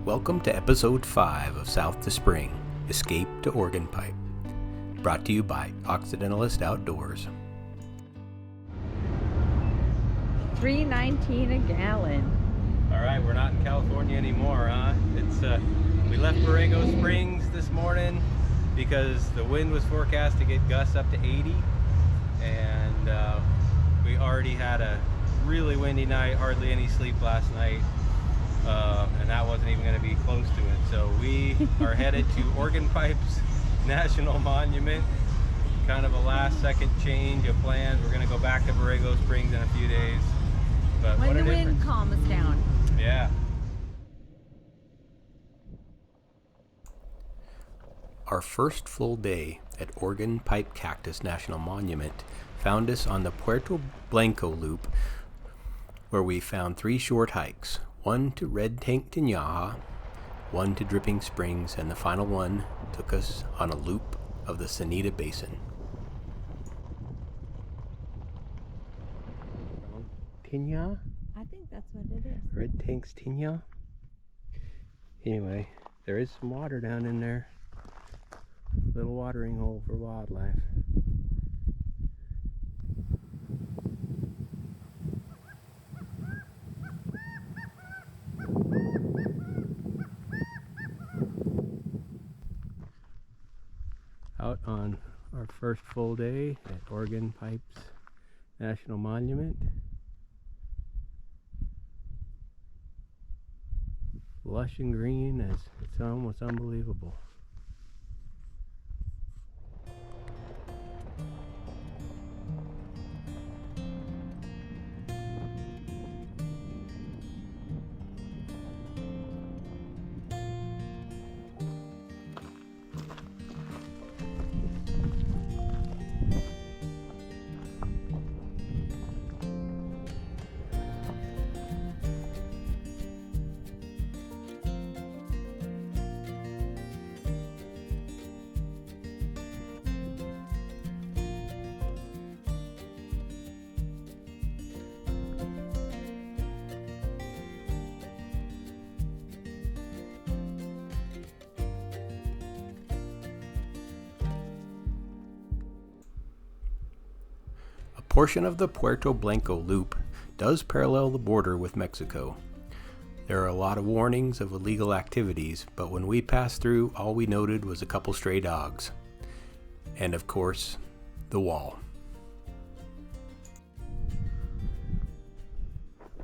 Welcome to episode 5 of South to Spring, Escape to Organ Pipe. Brought to you by Occidentalist Outdoors. $3.19 a gallon. All right, we're not in California anymore, huh? We left Borrego Springs this morning because the wind was forecast to get gusts up to 80, and we already had a really windy night, hardly any sleep last night. And that wasn't even going to be close to it. So we are headed to Organ Pipe's National Monument. Kind of a last second change of plans. We're going to go back to Borrego Springs in a few days. But when what a the wind difference. calms down. Yeah. Our first full day at Organ Pipe Cactus National Monument found us on the Puerto Blanco Loop, where we found 3 short hikes. One to Red Tank Tinaja, one to Dripping Springs, and the final one took us on a loop of the Sanita Basin. Tinaja? I think that's what it is. Red Tank's Tinaja? Anyway, there is some water down in there. Little watering hole for wildlife. Out on our first full day at Organ Pipe's National Monument. Lush and green as it's almost unbelievable. A portion of the Puerto Blanco Loop does parallel the border with Mexico. There are a lot of warnings of illegal activities, but when we passed through, all we noted was a couple stray dogs. And of course, the wall.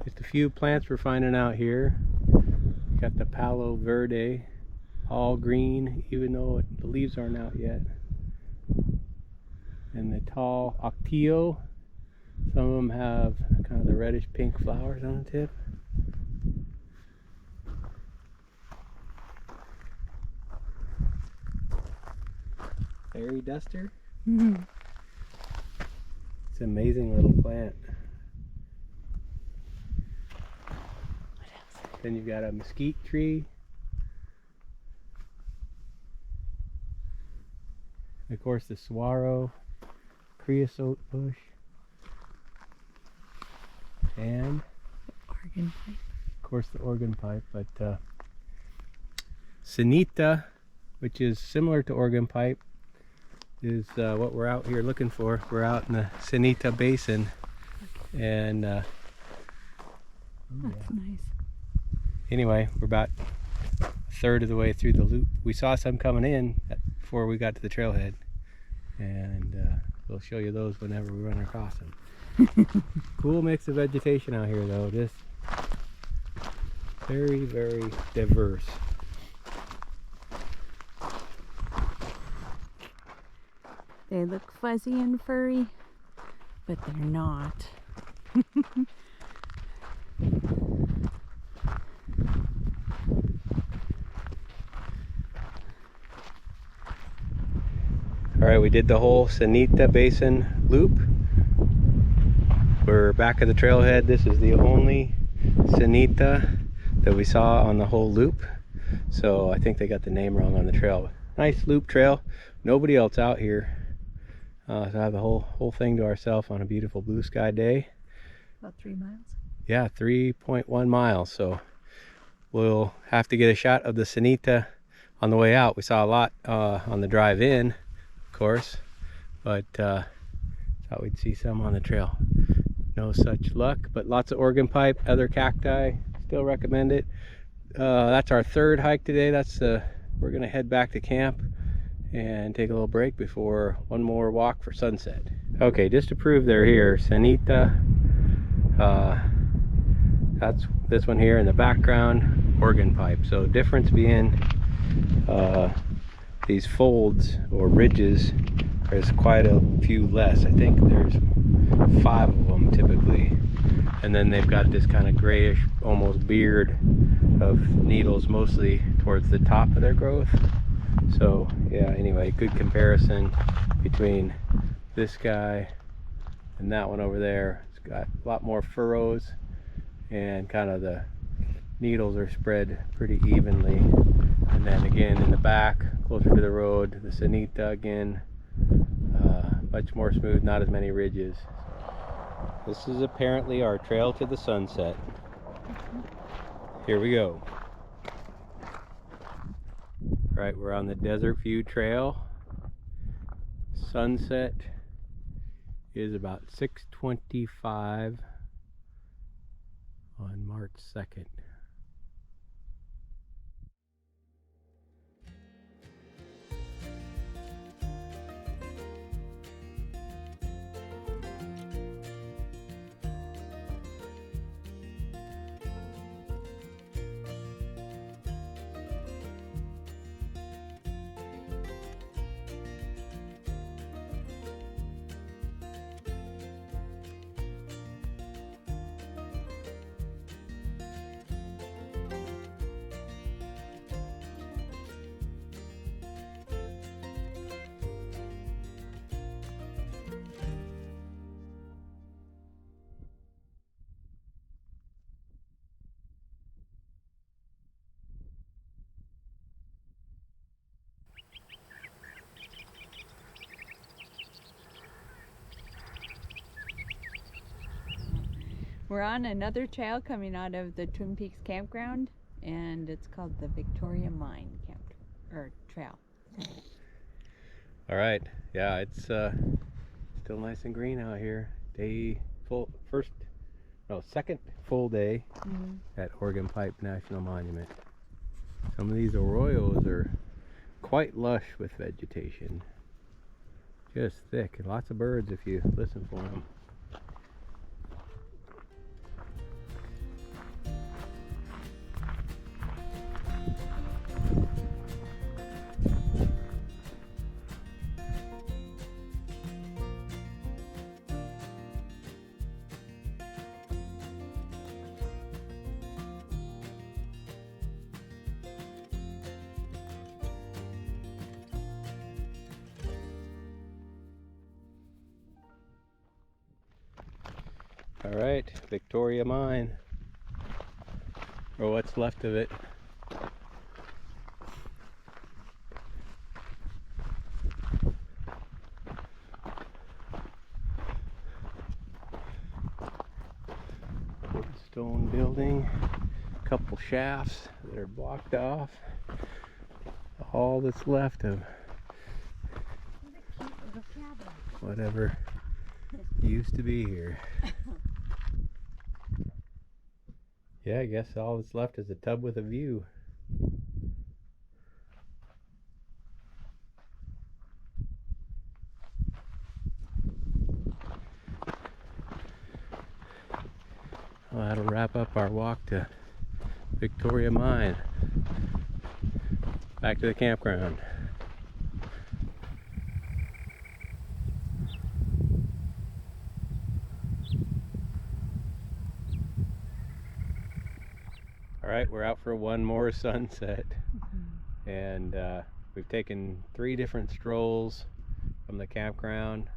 Just a few plants we're finding out here. Got the Palo Verde, all green, even though the leaves aren't out yet. And the tall Octillo. Some of them have kind of the reddish pink flowers on the tip. Fairy duster. It's an amazing little plant. What else? Then you've got a mesquite tree. And of course the saguaro, creosote bush. And Organ pipe. of course the organ pipe, but Sanita, which is similar to organ pipe, is what we're out here looking for. We're out in the Sanita Basin, and That's nice. Anyway, we're about a third of the way through the loop. We saw some coming in before we got to the trailhead, and we'll show you those whenever we run across them. Cool mix of vegetation out here though, just very, very diverse. They look fuzzy and furry, but they're not. Alright, we did the whole Sanita Basin loop. We're back at the trailhead. This is the only Sanita that we saw on the whole loop. So I think they got the name wrong on the trail. Nice loop trail. Nobody else out here. So I have the whole thing to ourselves on a beautiful blue sky day. About 3 miles. Yeah, 3.1 miles. So we'll have to get a shot of the Sanita on the way out. We saw a lot on the drive in, of course, but thought we'd see some on the trail. No such luck, but lots of Oregon pipe, other cacti. Still recommend it. That's our third hike today. We're gonna head back to camp and take a little break before one more walk for sunset. Okay, just to prove they're here, Sanita. That's this one here in the background, Oregon pipe. So difference being these folds or ridges, there's quite a few less. I think there's 5 of them typically, and then they've got this kind of grayish almost beard of needles mostly towards the top of their growth. So yeah, anyway, good comparison between this guy and that one over there. It's got a lot more furrows and kind of the needles are spread pretty evenly. And then again in the back, closer to the road, the Sanita again, much more smooth, not as many ridges. This is apparently our trail to the sunset. Here we go. All right, we're on the Desert View Trail. Sunset is about 6:25 on March 2nd. We're on another trail coming out of the Twin Peaks campground, and it's called the Victoria Mine Trail. All right, yeah, it's still nice and green out here. Second full day at Oregon Pipe National Monument. Some of these arroyos are quite lush with vegetation, just thick, and lots of birds if you listen for them. All right, Victoria Mine, or what's left of it. Stone building, a couple shafts that are blocked off. All that's left of whatever used to be here. Yeah, I guess all that's left is a tub with a view. Well, that'll wrap up our walk to Victoria Mine. Back to the campground. All right, we're out for one more sunset. And we've taken 3 different strolls from the campground,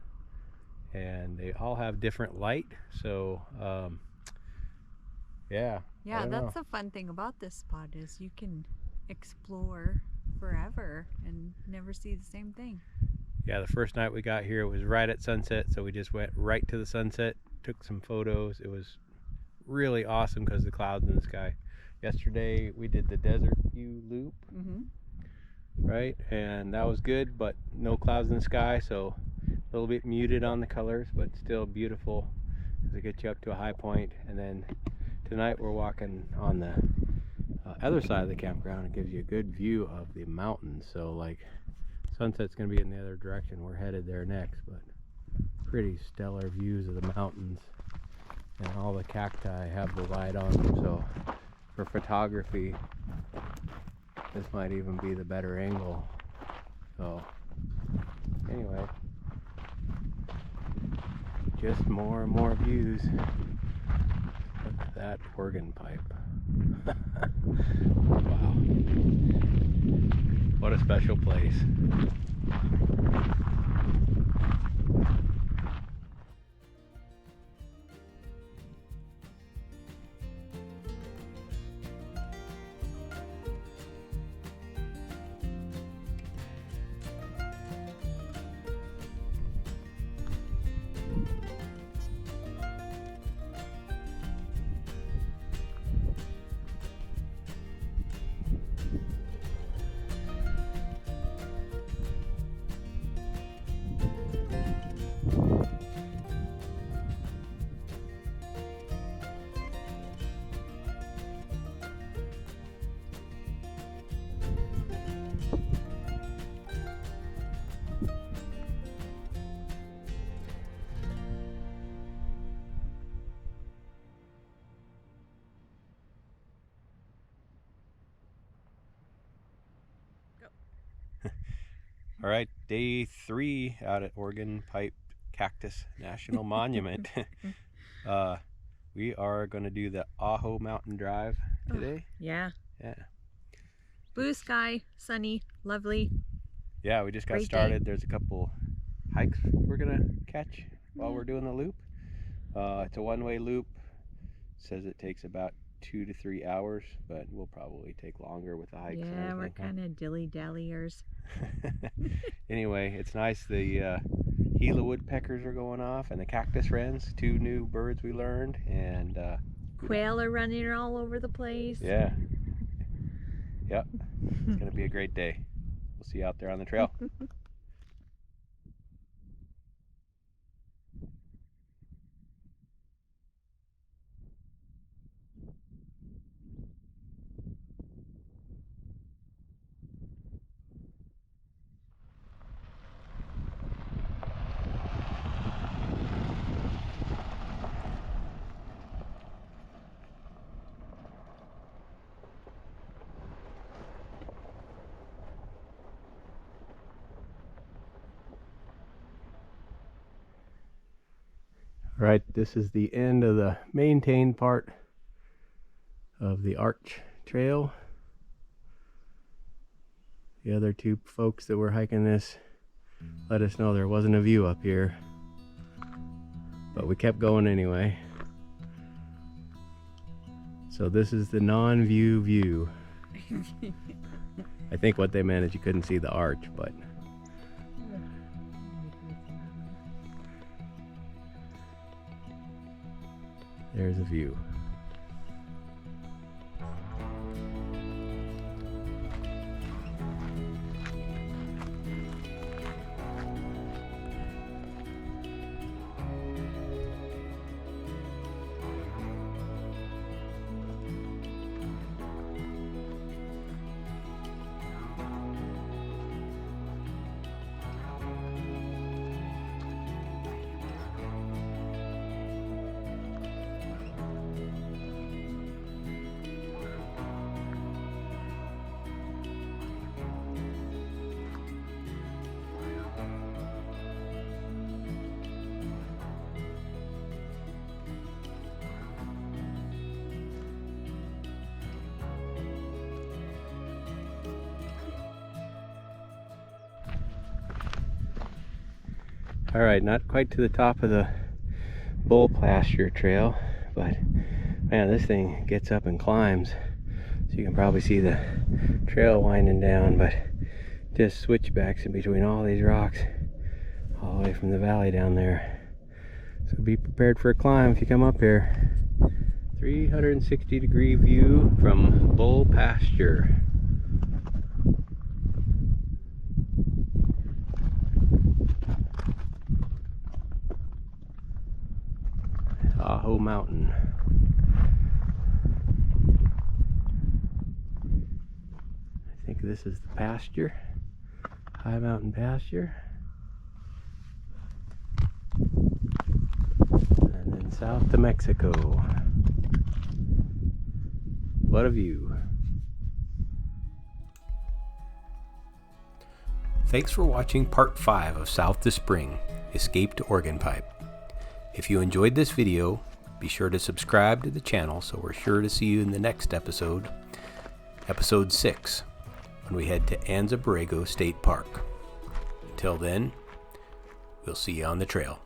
and they all have different light. So yeah, that's the fun thing about this spot is you can explore forever and never see the same thing. Yeah, the first night we got here it was right at sunset, so we just went right to the sunset, took some photos. It was really awesome because of the clouds in the sky. Yesterday we did the Desert View Loop, right? And that was good, but no clouds in the sky, so a little bit muted on the colors, but still beautiful because it gets you up to a high point. And then tonight we're walking on the other side of the campground. It gives you a good view of the mountains. So like sunset's going to be in the other direction. We're headed there next, but pretty stellar views of the mountains, and all the cacti have the light on them. So for photography, this might even be the better angle. So anyway, just more and more views. Look at that organ pipe. Wow, what a special place. All right, day 3 out at Oregon Pipe Cactus National Monument. We are going to do the Idaho Mountain Drive today. Yeah. Yeah. Blue sky, sunny, lovely. Yeah, we just got Great started. day. There's a couple hikes we're going to catch while we're doing the loop. It's a one-way loop. Says it takes about 2 to 3 hours, but we'll probably take longer with the hikes. Yeah, we're kind of dilly-dalliers. Anyway, it's nice. The Gila woodpeckers are going off, and the cactus wrens, 2 new birds we learned, and quail are running all over the place. Yeah. Yep. It's going to be a great day. We'll see you out there on the trail. Right, this is the end of the maintained part of the Arch Trail. The other 2 folks that were hiking this let us know there wasn't a view up here, but we kept going anyway. So this is the non-view view. I think what they meant is you couldn't see the arch, but there's a view. All right, not quite to the top of the bull pasture trail, but man, this thing gets up and climbs. So you can probably see the trail winding down, but just switchbacks in between all these rocks, all the way from the valley down there. So be prepared for a climb if you come up here. 360-degree view from Bull Pasture. Idaho Mountain. I think this is the pasture. High Mountain Pasture. And then south to Mexico. What a view. Thanks for watching part 5 of South to Spring, Escape to Oregon Pipe. If you enjoyed this video, be sure to subscribe to the channel so we're sure to see you in the next episode, episode 6, when we head to Anza Borrego State Park. Until then, we'll see you on the trail.